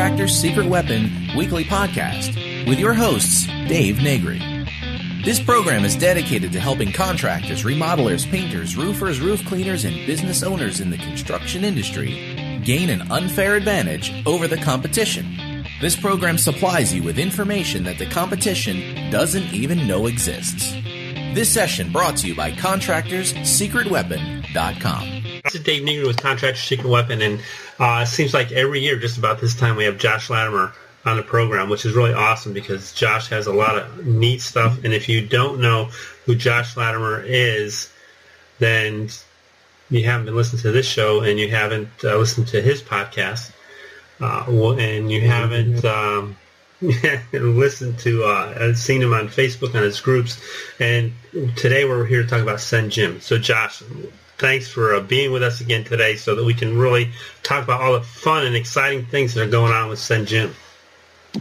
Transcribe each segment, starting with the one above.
Contractors' Secret Weapon weekly podcast with your hosts, Dave Negri. This program is dedicated to helping contractors, remodelers, painters, roofers, roof cleaners, and business owners in the construction industry gain an unfair advantage over the competition. This program supplies you with information that the competition doesn't even know exists. This session brought to you by ContractorsSecretWeapon.com. This is Dave Negri with Contractors' Secret Weapon, and it seems like every year, just about this time, we have Josh Lattimer on the program, which is really awesome because Josh has a lot of neat stuff. And if you don't know who Josh Lattimer is, then you haven't been listening to this show, and you haven't listened to his podcast, and you haven't listened to seen him on Facebook on his groups. And today we're here to talk about Send Gym. So Josh, thanks for being with us again today so that we can really talk about all the fun and exciting things that are going on with Send Gym.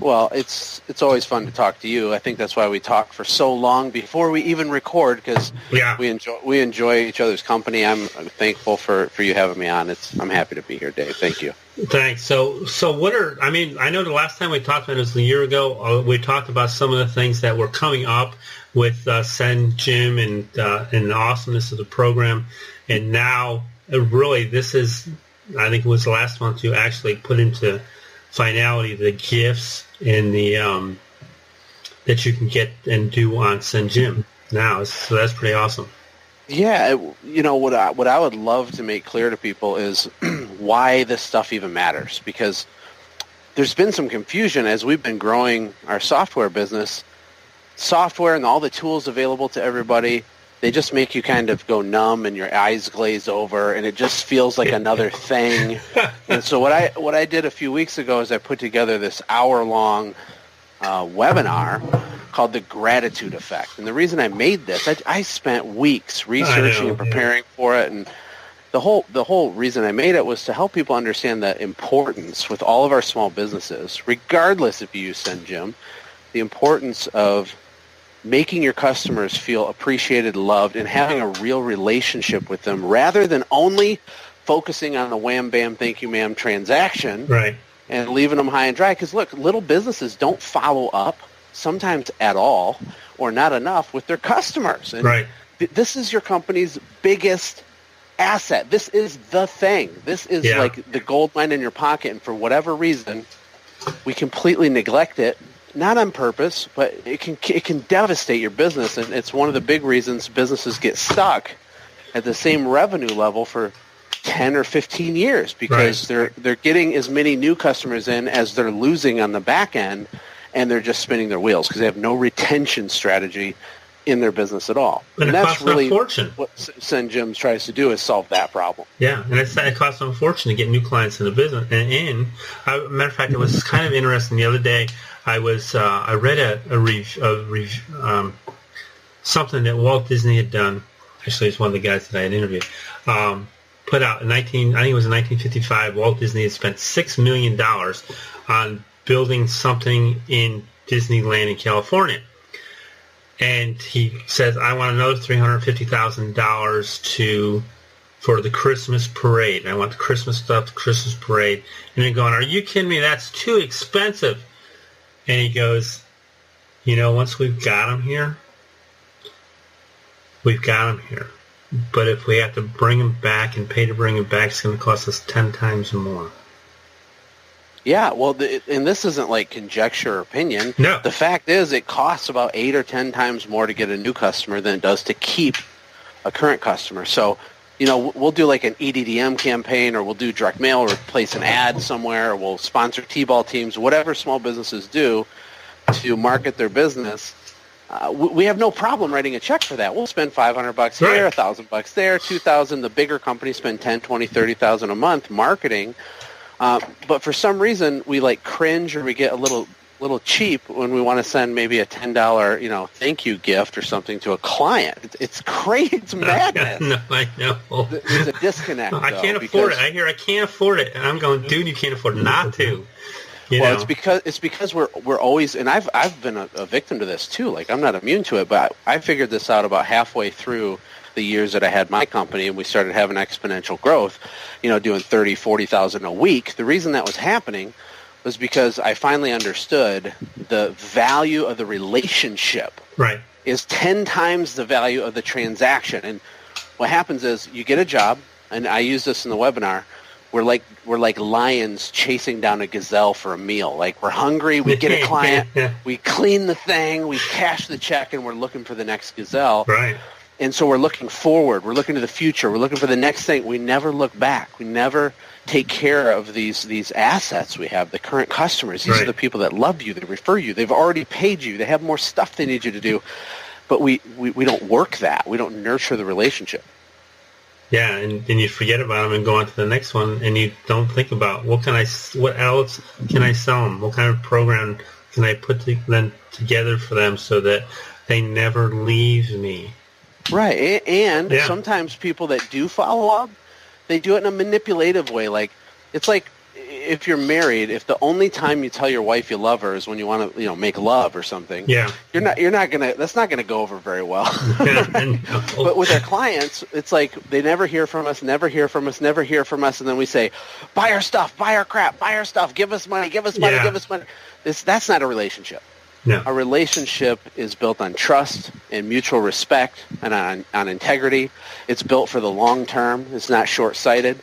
Well, it's always fun to talk to you. I think that's why we talk for so long before we even record, because we enjoy each other's company. I'm thankful for you having me on. I'm happy to be here, Dave. Thank you. Thanks. So I know the last time we talked about it was a year ago. We talked about some of the things that were coming up with Send Gym and the awesomeness of the program. And now, really, this is, I think it was last month you actually put into finality the gifts and the that you can get and do on Send Gym now. So that's pretty awesome. Yeah, what I would love to make clear to people is why this stuff even matters, because there's been some confusion as we've been growing our software business. Software and all the tools available to everybody, they just make you kind of go numb and your eyes glaze over, and it just feels like another thing. And so what I did a few weeks ago is I put together this hour-long webinar called The Gratitude Effect. And the reason I made this, I spent weeks researching and preparing for it, and the whole reason I made it was to help people understand the importance with all of our small businesses, regardless if you use Send Gym, the importance of making your customers feel appreciated, loved, and having a real relationship with them rather than only focusing on the wham, bam, thank you, ma'am transaction, right, and leaving them high and dry. Because, look, little businesses don't follow up, sometimes at all, or not enough, with their customers. And right. This is your company's biggest asset. This is the thing. This is like the gold mine in your pocket, and for whatever reason, we completely neglect it. Not on purpose, but it can devastate your business, and it's one of the big reasons businesses get stuck at the same revenue level for 10 or 15 years because they're getting as many new customers in as they're losing on the back end, and they're just spinning their wheels because they have no retention strategy in their business at all. And that's really what Send Gym tries to do, is solve that problem. Yeah, and it costs them a fortune to get new clients in the business. And matter of fact, it was kind of interesting the other day. I read something that Walt Disney had done. Actually, it's one of the guys that I had interviewed. Put out in 1955. Walt Disney had spent $6 million on building something in Disneyland in California, and he says, "I want another $350,000 for the Christmas parade. I want the Christmas stuff, the Christmas parade." And they're going, "Are you kidding me? That's too expensive." And he goes, once we've got them here, we've got them here. But if we have to bring them back and pay to bring them back, it's going to cost us 10 times more. Yeah, well, and this isn't like conjecture or opinion. No. The fact is it costs about 8 or 10 times more to get a new customer than it does to keep a current customer. So, we'll do like an EDDM campaign, or we'll do direct mail, or place an ad somewhere, or we'll sponsor T-ball teams, whatever small businesses do to market their business. We have no problem writing a check for that. We'll spend $500 here, $1,000 there, $2,000. The bigger companies spend $10,000, $20,000, $30,000 a month marketing. But for some reason, we like cringe, or we get a little cheap when we want to send maybe a $10, thank you gift or something to a client. It's crazy. It's madness. No, I know. There's a disconnect. I can't afford it. I hear I can't afford it, and I'm going, dude, you can't afford not to. It's because we're always, and I've been a victim to this too. Like, I'm not immune to it, but I figured this out about halfway through the years that I had my company, and we started having exponential growth. Doing 30,000, 40,000 a week. The reason that was happening was because I finally understood the value of the relationship Right. is 10 times the value of the transaction. And what happens is you get a job, and I use this in the webinar. We're like lions chasing down a gazelle for a meal. Like, we're hungry, we get a client, we clean the thing, we cash the check, and we're looking for the next gazelle. Right. And so we're looking forward, we're looking to the future, we're looking for the next thing. We never look back. We never take care of these assets we have, the current customers. These are the people that love you, they refer you, they've already paid you, they have more stuff they need you to do. But we don't work that. We don't nurture the relationship. Yeah, and then you forget about them and go on to the next one, and you don't think about what else can I sell them? What kind of program can I put together for them so that they never leave me? Right, and sometimes people that do follow up, they do it in a manipulative way. Like, it's like if you're married, if the only time you tell your wife you love her is when you want to, make love or something. Yeah, you're not gonna. That's not gonna go over very well. But with our clients, it's like they never hear from us, and then we say, buy our stuff, buy our crap, buy our stuff, give us money, give us money, give us money. That's not a relationship. No. A relationship is built on trust and mutual respect and on integrity. It's built for the long term. It's not short-sighted.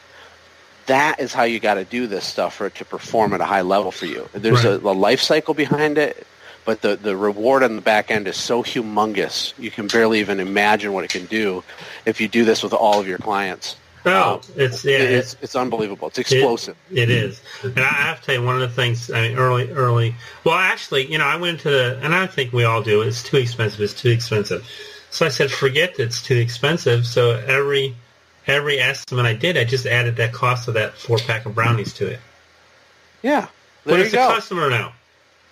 That is how you got to do this stuff for it to perform at a high level for you. There's a life cycle behind it, but the reward on the back end is so humongous, you can barely even imagine what it can do if you do this with all of your clients. It's unbelievable. It's explosive. It is. And I have to tell you, one of the things, I mean, early, well, actually, I went into and I think we all do, it's too expensive. So I said, forget that it's too expensive. So every estimate I did, I just added that cost of that 4-pack of brownies to it. Yeah. But it's a customer now.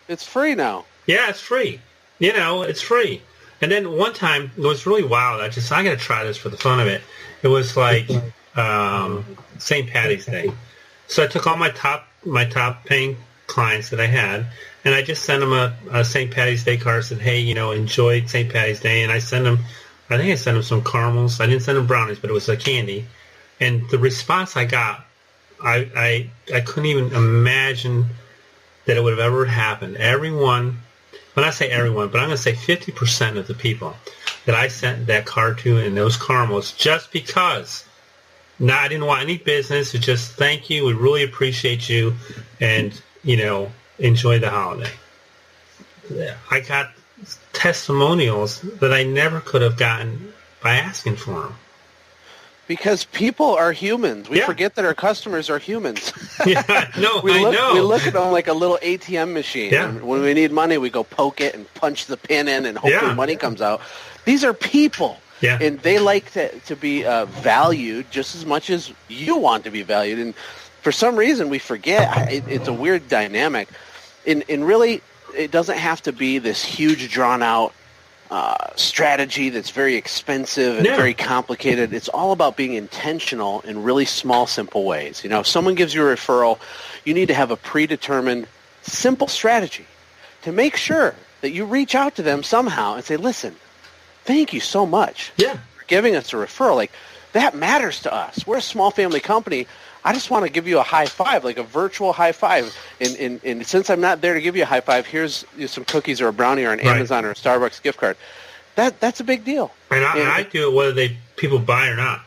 It's free now. Yeah, it's free. It's free. And then one time, it was really wild. I got to try this for the fun of it. It was like St. Patty's Day. So I took all my top paying clients that I had, and I just sent them a St. Patty's Day card. Said, hey, enjoy St. Patty's Day. And I sent them some caramels. I didn't send them brownies, but it was a candy. And the response I got, I couldn't even imagine that it would have ever happened. Everyone, when I say everyone, but I'm going to say 50% of the people that I sent that card to and those caramels, just because. Now, I didn't want any business. It's just, thank you. We really appreciate you. And, enjoy the holiday. I got testimonials that I never could have gotten by asking for them. Because people are humans. We forget that our customers are humans. Yeah, no, we know. We look at them like a little ATM machine. Yeah. And when we need money, we go poke it and punch the pin in, and hopefully money comes out. These are people. Yeah. And they like to be valued just as much as you want to be valued. And for some reason, we forget. It's a weird dynamic. And really, it doesn't have to be this huge, drawn-out strategy that's very expensive and very complicated. It's all about being intentional in really small, simple ways. If someone gives you a referral, you need to have a predetermined, simple strategy to make sure that you reach out to them somehow and say, listen, thank you so much for giving us a referral. Like, that matters to us. We're a small family company. I just want to give you a high five, like a virtual high five. And since I'm not there to give you a high five, here's some cookies or a brownie or an Amazon or a Starbucks gift card. That's a big deal. And I do it whether people buy or not.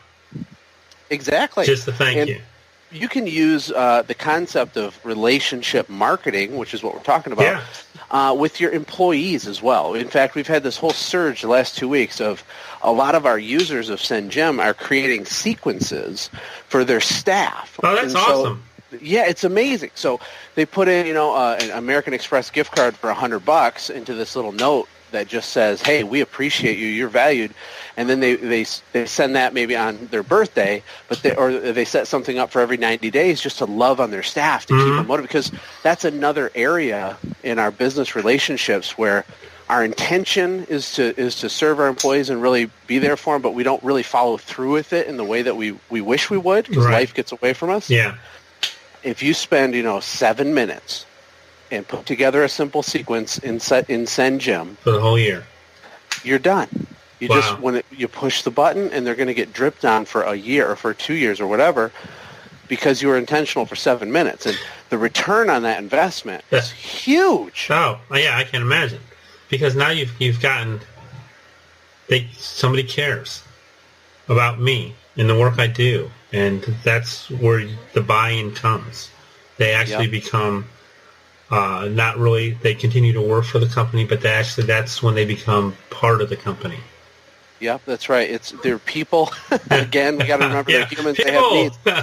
Exactly. Just to thank you. You can use the concept of relationship marketing, which is what we're talking about, with your employees as well. In fact, we've had this whole surge the last 2 weeks of a lot of our users of SendJim are creating sequences for their staff. Oh, that's awesome. Yeah, it's amazing. So they put in, an American Express gift card for $100 into this little note that just says, hey, we appreciate you, you're valued. And then they send that maybe on their birthday, or they set something up for every 90 days just to love on their staff, to keep them motivated. Because that's another area in our business relationships where our intention is to serve our employees and really be there for them, but we don't really follow through with it in the way that we wish we would, because life gets away from us. Yeah. If you spend 7 minutes and put together a simple sequence in SendJim for the whole year, you're done. You just you push the button, and they're going to get dripped on for a year or for 2 years or whatever, because you were intentional for 7 minutes. And the return on that investment is huge. Oh, yeah, I can imagine. Because now you've gotten, somebody cares about me and the work I do, and that's where the buy-in comes. They actually become not really, they continue to work for the company, but that's when they become part of the company. Yep, that's right. They're people. Again, we got to remember they're humans. People. They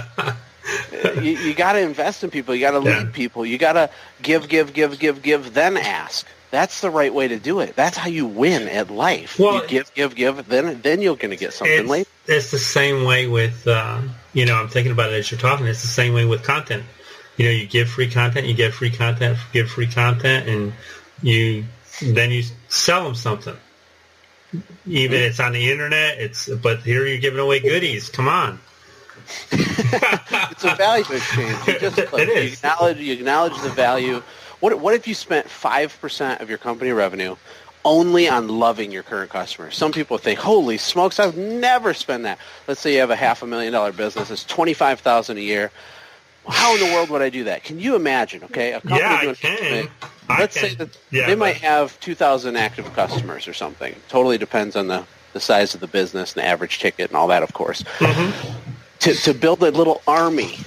have needs. You got to invest in people. You got to lead people. You got to give, then ask. That's the right way to do it. That's how you win at life. Well, you give, then you're going to get something later. It's the same way with, I'm thinking about it as you're talking. It's the same way with content. You give free content, you get free content, give free content, and then you sell them something. Even it's on the internet, but here you're giving away goodies. Come on. It's a value exchange. You just it is. You acknowledge the value. What if you spent 5% of your company revenue only on loving your current customers? Some people think, holy smokes, I would never spend that. Let's say you have a $500,000 business. It's $25,000 a year. How in the world would I do that? Can you imagine, okay? A company I doing can. Let's say that they might have 2,000 active customers or something. Totally depends on the size of the business and the average ticket and all that, of course. Mm-hmm. To build a little army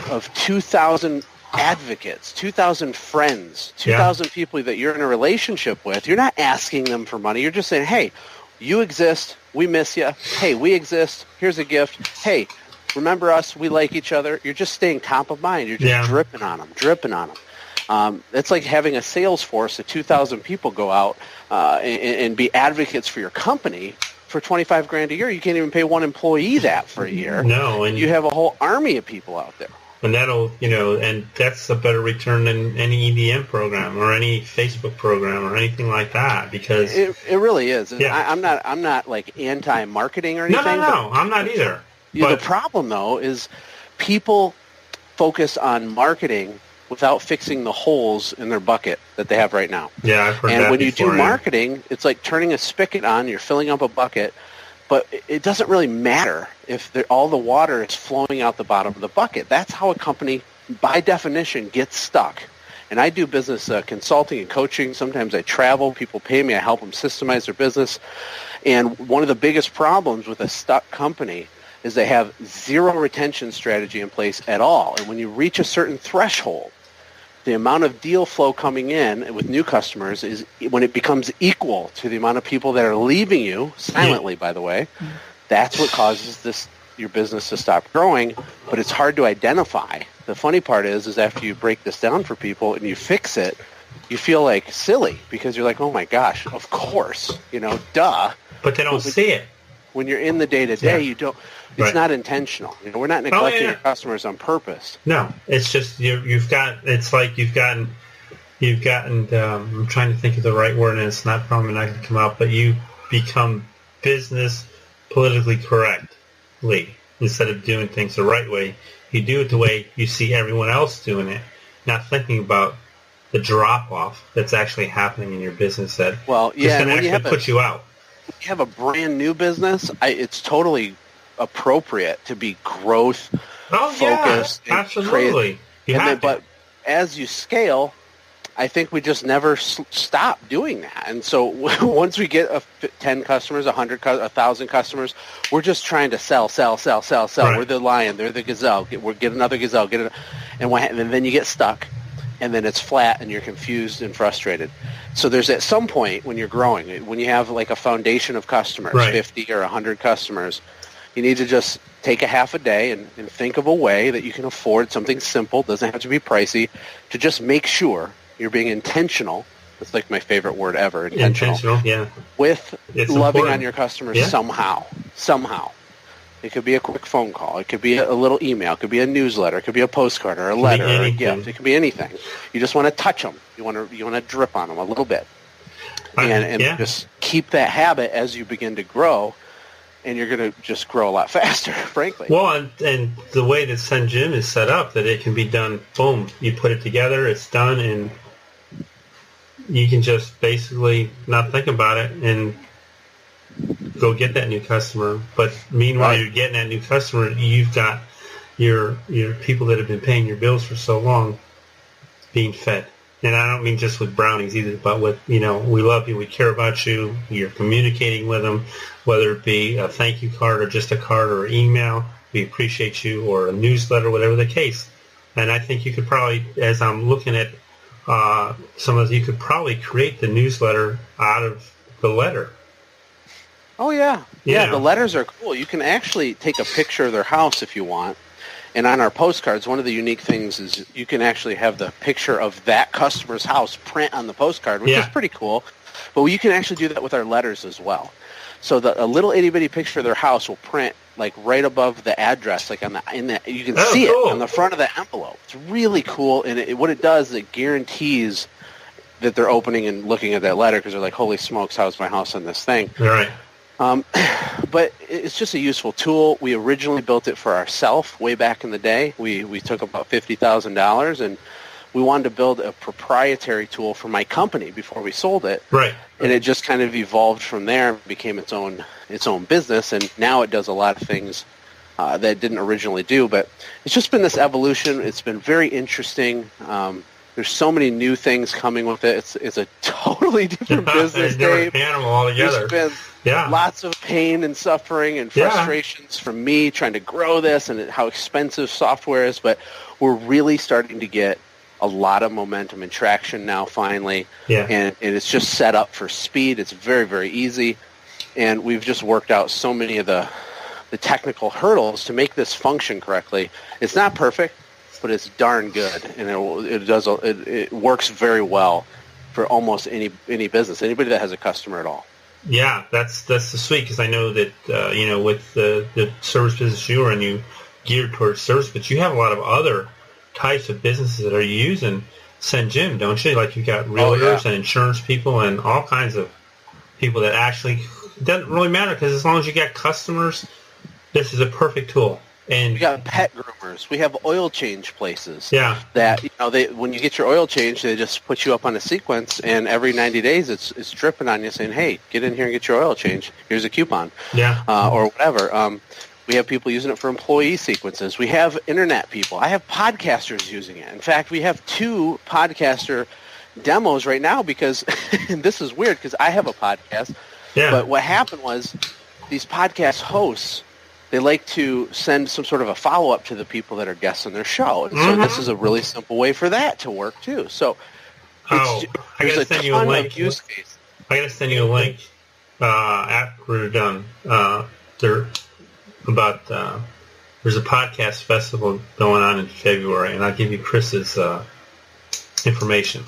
of 2,000 advocates, 2,000 friends, 2,000 people that you're in a relationship with, you're not asking them for money. You're just saying, hey, you exist. We miss you. Hey, we exist. Here's a gift. Hey, remember us. We like each other. You're just staying top of mind. You're just dripping on them. It's like having a sales force of 2,000 people go out and be advocates for your company for $25,000 a year. You can't even pay one employee that for a year. No, and you have a whole army of people out there. And that'll, and that's a better return than any EDM program or any Facebook program or anything like that, because it really is. I'm not like anti-marketing or anything. No, I'm not either. The problem though is people focus on marketing without fixing the holes in their bucket that they have right now. Yeah, I've heard that. And when you do marketing, it's like turning a spigot on. You're filling up a bucket, but it doesn't really matter if all the water is flowing out the bottom of the bucket. That's how a company, by definition, gets stuck. And I do business consulting and coaching. Sometimes I travel. People pay me. I help them systemize their business. And one of the biggest problems with a stuck company is they have zero retention strategy in place at all. And when you reach a certain threshold, the amount of deal flow coming in with new customers is when it becomes equal to the amount of people that are leaving you, silently, by the way, that's what causes your business to stop growing, but it's hard to identify. The funny part is after you break this down for people and you fix it, you feel like silly because you're like, oh my gosh, of course, duh. But they don't see it. When you're in the day-to-day, you don't. It's not intentional. We're not neglecting our customers on purpose. No, it's just you've gotten. I'm trying to think of the right word, and it's probably not going to come out. But you become business politically correctly instead of doing things the right way. You do it the way you see everyone else doing it, not thinking about the drop-off that's actually happening in your business that is going to actually put you out. When you have a brand new business, it's totally appropriate to be growth focused. Yeah, absolutely. But as you scale, I think we just never stop doing that. And so once we get 10 customers, 100, 1,000 customers, we're just trying to sell. Right. We're the lion. They're the gazelle. We'll get another gazelle. And then you get stuck. And then it's flat and you're confused and frustrated. So there's at some point when you're growing, when you have like a foundation of customers, 50 or 100 customers, you need to just take a half a day and think of a way that you can afford something simple, doesn't have to be pricey, to just make sure you're being intentional. That's like my favorite word ever, intentional. With loving on your customers somehow. It could be a quick phone call. It could be a little email. It could be a newsletter. It could be a postcard or a letter or a gift. It could be anything. You just want to touch them. You want to drip on them a little bit, and just keep that habit as you begin to grow, and you're going to just grow a lot faster, frankly. Well, and the way that Send Gym is set up, that it can be done. Boom! You put it together. It's done, and you can just basically not think about it and go get that new customer. But meanwhile, you're getting that new customer. You've got your people that have been paying your bills for so long. being fed. And I don't mean just with brownies either, but with, we love you, we care about you, you're communicating with them, whether it be a thank you card or just a card or email, we appreciate you, or a newsletter, whatever the case. And I think you could probably, as I'm looking at you could probably create the newsletter out of the letter. Oh, yeah. Yeah, the letters are cool. You can actually take a picture of their house if you want. And on our postcards, one of the unique things is you can actually have the picture of that customer's house print on the postcard, which is pretty cool. But you can actually do that with our letters as well. So a little itty-bitty picture of their house will print like right above the address, like you can see it on the front of the envelope. It's really cool, and what it does is it guarantees that they're opening and looking at that letter because they're like, holy smokes, how's my house on this thing? All right. But it's just a useful tool. We originally built it for ourselves way back in the day. We took about $50,000, and we wanted to build a proprietary tool for my company before we sold it. Right. And it just kind of evolved from there, became its own business, and now it does a lot of things that it didn't originally do. But it's just been this evolution. It's been very interesting. There's so many new things coming with it. It's a totally different business, Dave. Different animal altogether. There's been lots of pain and suffering and frustrations from me trying to grow this and how expensive software is, but we're really starting to get a lot of momentum and traction now finally, and it's just set up for speed. It's very, very easy, and we've just worked out so many of the technical hurdles to make this function correctly. It's not perfect, but it's darn good, and it works very well for almost any business, anybody that has a customer at all. Yeah, that's the sweet, because I know that with the service business you are in, you geared towards service, but you have a lot of other types of businesses that are using SendJim, don't you? Like you've got realtors and insurance people and all kinds of people that actually it doesn't really matter, because as long as you get customers, this is a perfect tool. And we got pet groomers. We have oil change places. Yeah. That when you get your oil change, they just put you up on a sequence, and every 90 days it's dripping on you saying, "Hey, get in here and get your oil change. Here's a coupon." Yeah. Or whatever. We have people using it for employee sequences. We have internet people. I have podcasters using it. In fact, we have 2 podcaster demos right now because and this is weird because I have a podcast. Yeah. But what happened was these podcast hosts, they like to send some sort of a follow-up to the people that are guests on their show. And so this is a really simple way for that to work, too. So I got to send you a link. Use case. I got to send you a link after we're done. There's a podcast festival going on in February, and I'll give you Chris's information.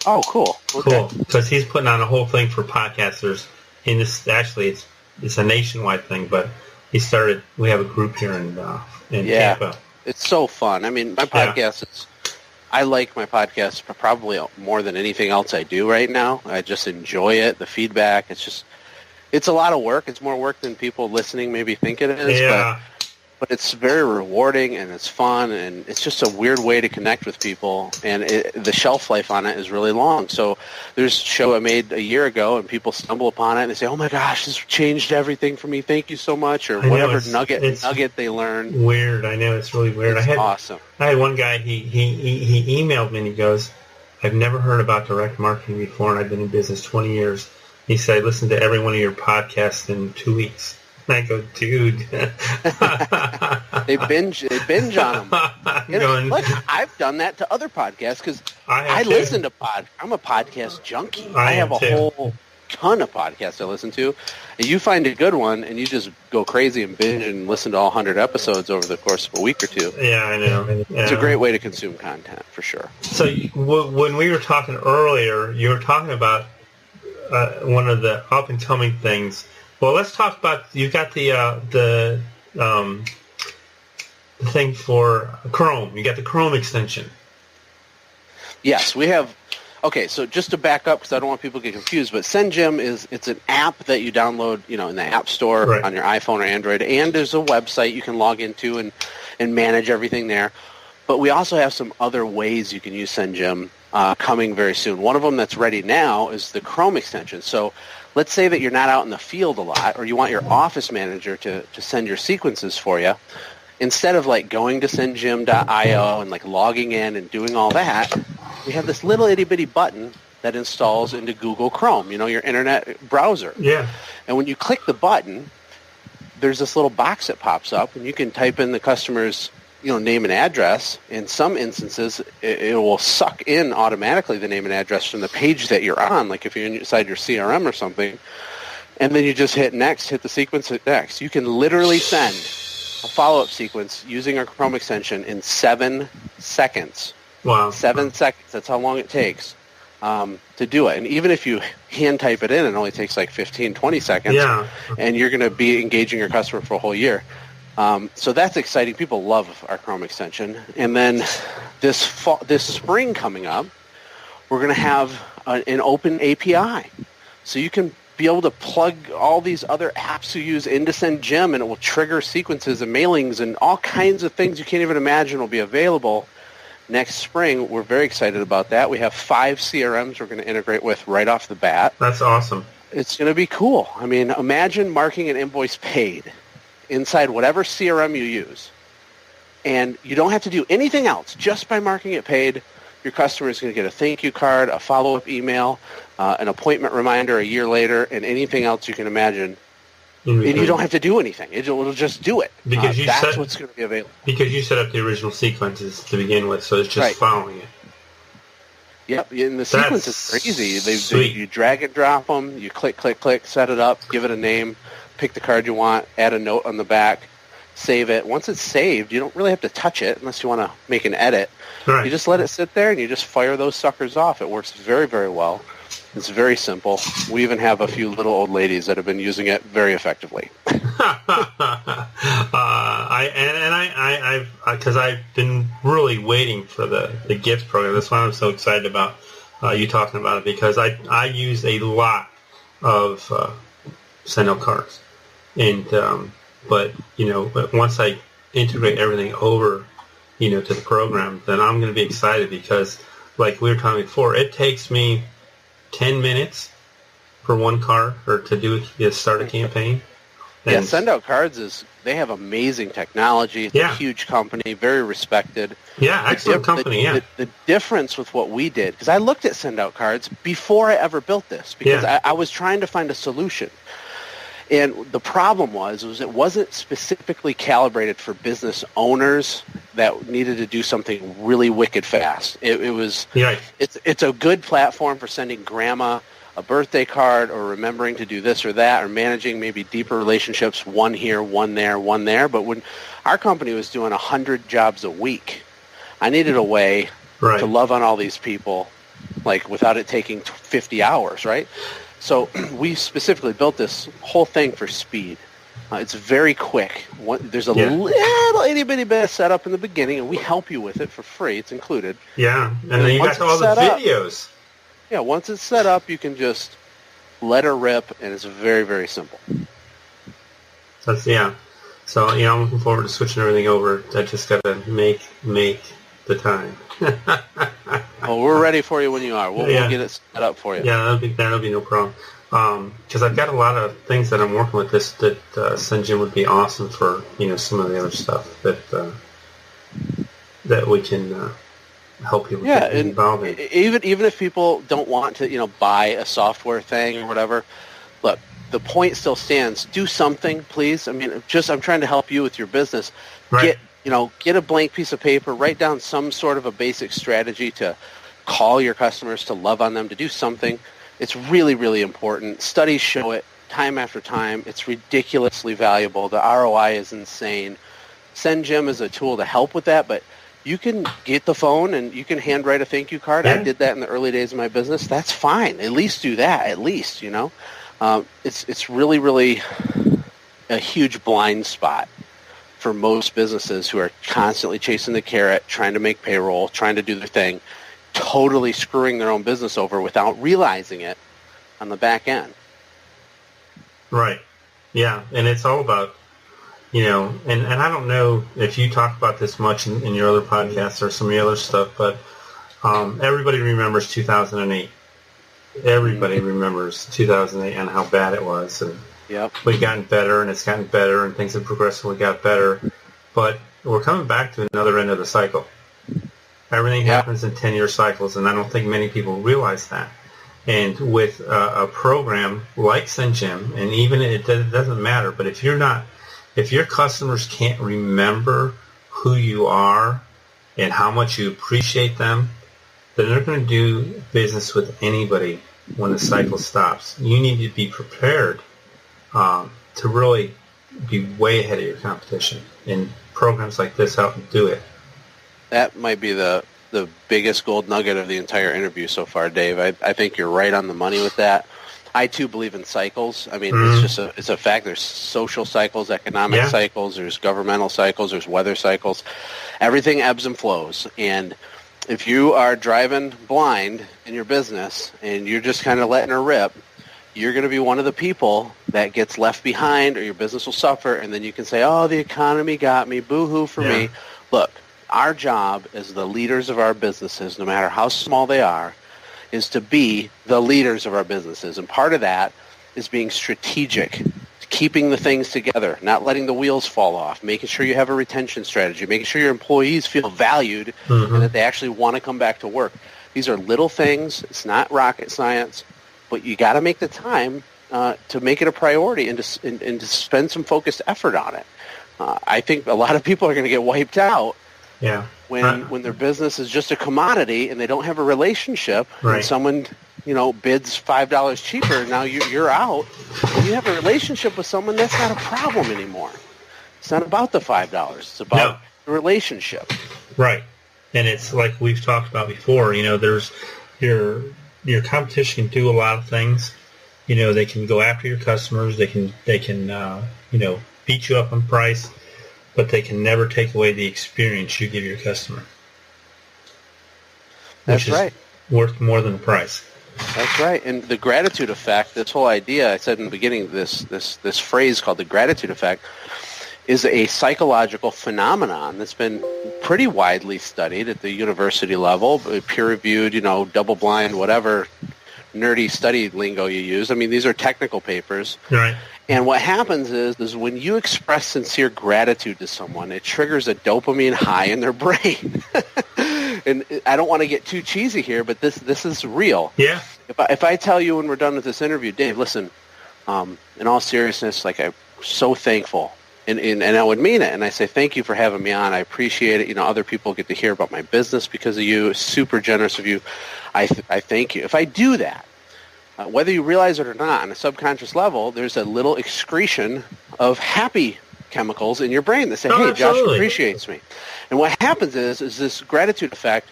Oh, cool. Okay. Cool, because he's putting on a whole thing for podcasters. In this, actually, it's a nationwide thing, but we have a group here in Tampa. It's so fun. I mean, my podcast I like my podcast probably more than anything else I do right now. I just enjoy it, the feedback. It's a lot of work. It's more work than people listening maybe think it is. Yeah. But it's very rewarding, and it's fun, and it's just a weird way to connect with people. And the shelf life on it is really long. So there's a show I made a year ago, and people stumble upon it, and they say, "Oh, my gosh, this changed everything for me. Thank you so much," or whatever nugget they learn. Weird. I know. It's really weird. It's awesome. I had one guy, he emailed me, and he goes, "I've never heard about direct marketing before, and I've been in business 20 years. He said, I listened to every one of your podcasts in 2 weeks. And I go, dude. They binge on them. Look, I've done that to other podcasts because I listen to I'm a podcast junkie. I have a whole ton of podcasts I listen to. And you find a good one, and you just go crazy and binge and listen to all 100 episodes over the course of a week or two. Yeah, I know. It's a great way to consume content, for sure. So when we were talking earlier, you were talking about one of the up-and-coming things. Well, let's talk about, you've got the thing for Chrome. You got the Chrome extension. Yes, we have. Okay, so just to back up, because I don't want people to get confused, but SendJim it's an app that you download, in the App Store on your iPhone or Android, and there's a website you can log into and manage everything there. But we also have some other ways you can use SendJim coming very soon. One of them that's ready now is the Chrome extension. So let's say that you're not out in the field a lot, or you want your office manager to send your sequences for you. Instead of going to sendjim.io and logging in and doing all that, we have this little itty-bitty button that installs into Google Chrome, your internet browser. Yeah. And when you click the button, there's this little box that pops up, and you can type in the customer's name and address. In some instances, it will suck in automatically the name and address from the page that you're on, like if you're inside your CRM or something. And then you just hit next, hit the sequence, hit next. You can literally send a follow-up sequence using our Chrome extension in 7 seconds. Wow. 7 seconds. That's how long it takes to do it. And even if you hand type it in, it only takes like 15, 20 seconds. Yeah. And you're going to be engaging your customer for a whole year. So that's exciting. People love our Chrome extension. And then this spring coming up, we're going to have an open API. So you can be able to plug all these other apps you use into SendJim, and it will trigger sequences and mailings and all kinds of things you can't even imagine will be available next spring. We're very excited about that. We have 5 CRMs we're going to integrate with right off the bat. That's awesome. It's going to be cool. I mean, imagine marking an invoice paid inside whatever CRM you use, and you don't have to do anything else. Just by marking it paid, your customer is going to get a thank you card, a follow-up email, an appointment reminder a year later, and anything else you can imagine. Mm-hmm. And you don't have to do anything. It'll just do it. Because that's what's going to be available. Because you set up the original sequences to begin with, so it's just following it. Yep, and the sequence is crazy. You drag and drop them, you click, click, click, set it up, give it a name, pick the card you want, add a note on the back, save it. Once it's saved, you don't really have to touch it unless you want to make an edit. Right. You just let it sit there, and you just fire those suckers off. It works very, very well. It's very simple. We even have a few little old ladies that have been using it very effectively. Because I've been really waiting for the gifts program. That's why I'm so excited about you talking about it, because I use a lot of send out cards, and but once I integrate everything over to the program, then I'm going to be excited, because like we were talking before, it takes me 10 minutes for one card or to start a campaign. And Send Out Cards they have amazing technology. It's a huge company, very respected. Yeah, excellent company. The difference with what we did, because I looked at Send Out Cards before I ever built this, because I was trying to find a solution. And the problem was it wasn't specifically calibrated for business owners that needed to do something really wicked fast. It's a good platform for sending grandma a birthday card, or remembering to do this or that, or managing maybe deeper relationships, one here, one there, one there. But when our company was doing 100 jobs a week, I needed a way to love on all these people, like without it taking 50 hours, right? So we specifically built this whole thing for speed. It's very quick. There's a little itty-bitty bit of setup in the beginning, and we help you with it for free. It's included. Yeah, and then you got all the videos. Once it's set up, you can just let her rip, and it's very, very simple. So I'm looking forward to switching everything over. I just got to make the time. Well, we're ready for you when you are. We'll get it set up for you. Yeah, that'll be no problem. Because I've got a lot of things that I'm working with that SendJim would be awesome for. Some of the other stuff that we can help people get involved in. Even if people don't want to buy a software thing or whatever, look, the point still stands. Do something, please. I mean, I'm trying to help you with your business. Right. Get a blank piece of paper, write down some sort of a basic strategy to call your customers, to love on them, to do something. It's really, really important. Studies show it time after time. It's ridiculously valuable. The ROI is insane. SendJim is a tool to help with that, but you can get the phone and you can handwrite a thank you card. Yeah. I did that in the early days of my business. That's fine. At least do that. At least, it's really, really a huge blind spot for most businesses who are constantly chasing the carrot, trying to make payroll, trying to do their thing, totally screwing their own business over without realizing it on the back end. Right. Yeah, and it's all about, and I don't know if you talk about this much in your other podcasts or some of your other stuff, but everybody remembers 2008. Everybody remembers 2008 and how bad it was. And we've gotten better, and it's gotten better, and things have progressively got better. But we're coming back to another end of the cycle. Everything happens in 10-year cycles, and I don't think many people realize that. And with a program like SendJim, and even it doesn't matter, but if your customers can't remember who you are and how much you appreciate them, then they're going to do business with anybody when the cycle stops. You need to be prepared to really be way ahead of your competition, and programs like this help you do it. That might be the biggest gold nugget of the entire interview so far, Dave. I think you're right on the money with that. I, too, believe in cycles. I mean, it's a fact. There's social cycles, economic cycles, there's governmental cycles, there's weather cycles. Everything ebbs and flows. And if you are driving blind in your business and you're just kind of letting her rip, you're going to be one of the people that gets left behind, or your business will suffer, and then you can say, oh, the economy got me, boo-hoo for me. Look, our job as the leaders of our businesses, no matter how small they are, is to be the leaders of our businesses. And part of that is being strategic, keeping the things together, not letting the wheels fall off, making sure you have a retention strategy, making sure your employees feel valued and that they actually want to come back to work. These are little things. It's not rocket science, but you got to make the time to make it a priority and to spend some focused effort on it. I think a lot of people are going to get wiped out when their business is just a commodity and they don't have a relationship, and someone bids $5 cheaper. Now you're out. When you have a relationship with someone, that's not a problem anymore. It's not about the $5. It's about the relationship. Right. And it's like we've talked about before. There's your competition can do a lot of things. They can go after your customers. They can beat you up on price, but they can never take away the experience you give your customer. That's right. Worth more than the price. That's right. And the gratitude effect, this whole idea, I said in the beginning, this phrase called the gratitude effect, is a psychological phenomenon that's been pretty widely studied at the university level, peer-reviewed, double-blind, whatever nerdy study lingo you use. I mean, these are technical papers. Right. And what happens is when you express sincere gratitude to someone, it triggers a dopamine high in their brain. And I don't want to get too cheesy here, but this is real. Yeah. If I tell you when we're done with this interview, Dave, listen, in all seriousness, I'm so thankful. And I would mean it. And I say, thank you for having me on. I appreciate it. Other people get to hear about my business because of you. Super generous of you. I thank you. If I do that, whether you realize it or not, on a subconscious level, there's a little excretion of happy chemicals in your brain that say, hey, Josh appreciates me. And what happens is this gratitude effect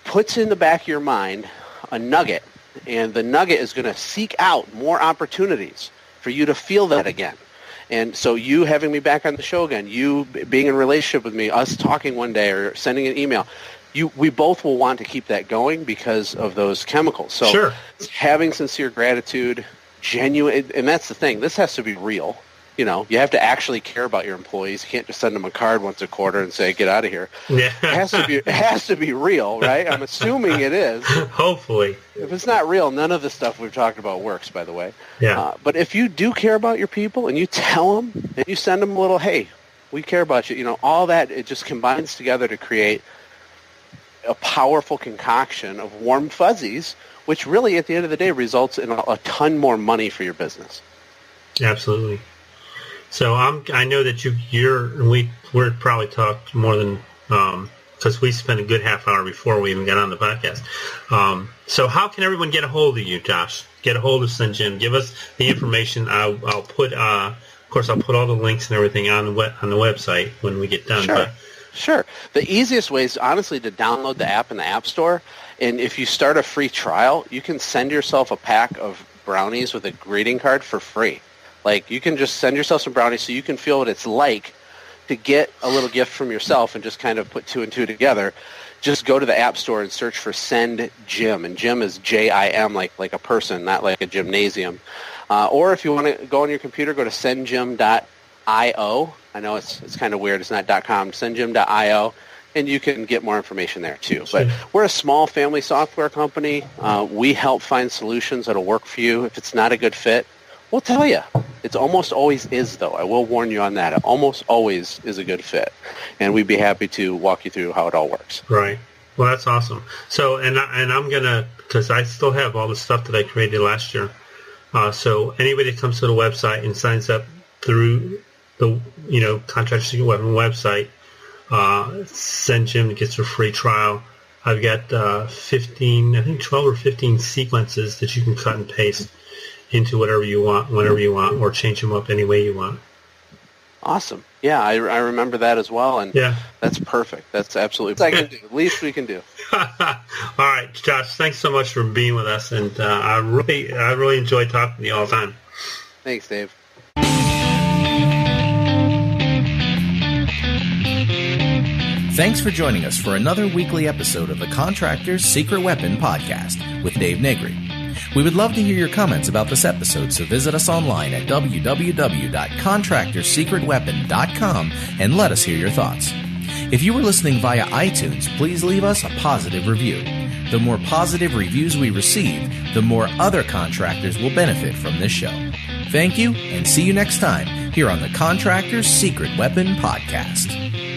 puts in the back of your mind a nugget, and the nugget is going to seek out more opportunities for you to feel that again. And so you having me back on the show again, you being in a relationship with me, us talking one day or sending an email, we both will want to keep that going because of those chemicals. So having sincere gratitude, genuine, and that's the thing. This has to be real. You have to actually care about your employees. You can't just send them a card once a quarter and say, get out of here. Yeah. It has to be real, right? I'm assuming it is. Hopefully. If it's not real, none of the stuff we've talked about works, by the way. Yeah. But if you do care about your people and you tell them and you send them a little, hey, we care about you, all that, it just combines together to create a powerful concoction of warm fuzzies, which really, at the end of the day, results in a ton more money for your business. Absolutely. So I know that we're probably talked more than because we spent a good half hour before we even got on the podcast. So how can everyone get a hold of you, Josh? Get a hold of SendJim. Give us the information. I'll put, of course, I'll put all the links and everything on the website when we get done. Sure. The easiest way is honestly to download the app in the App Store, and if you start a free trial, you can send yourself a pack of brownies with a greeting card for free. You can just send yourself some brownies so you can feel what it's like to get a little gift from yourself and just kind of put two and two together. Just go to the App Store and search for SendJim, and Jim is J-I-M, like a person, not like a gymnasium. Or if you want to go on your computer, go to sendjim.io. I know it's kind of weird. It's not .com. Sendjim.io, and you can get more information there too. But we're a small family software company. We help find solutions that'll work for you. If it's not a good fit, we'll tell you. It almost always is, though. I will warn you on that. It almost always is a good fit, and we'd be happy to walk you through how it all works. Right. Well, that's awesome. So, and I'm gonna, because I still have all the stuff that I created last year. So anybody that comes to the website and signs up through the Contractors Secret Weapon website, send Jim, gets a free trial. I've got 12 or 15 sequences that you can cut and paste into whatever you want, whenever you want, or change them up any way you want. Awesome. Yeah, I remember that as well, and yeah, that's perfect. That's absolutely least we can do. All right, Josh, thanks so much for being with us, and I really enjoy talking to you all the time. Thanks, Dave. Thanks for joining us for another weekly episode of the Contractors Secret Weapon podcast with Dave Negri. We would love to hear your comments about this episode, so visit us online at www.contractorsecretweapon.com and let us hear your thoughts. If you are listening via iTunes, please leave us a positive review. The more positive reviews we receive, the more other contractors will benefit from this show. Thank you, and see you next time here on the Contractors Secret Weapon podcast.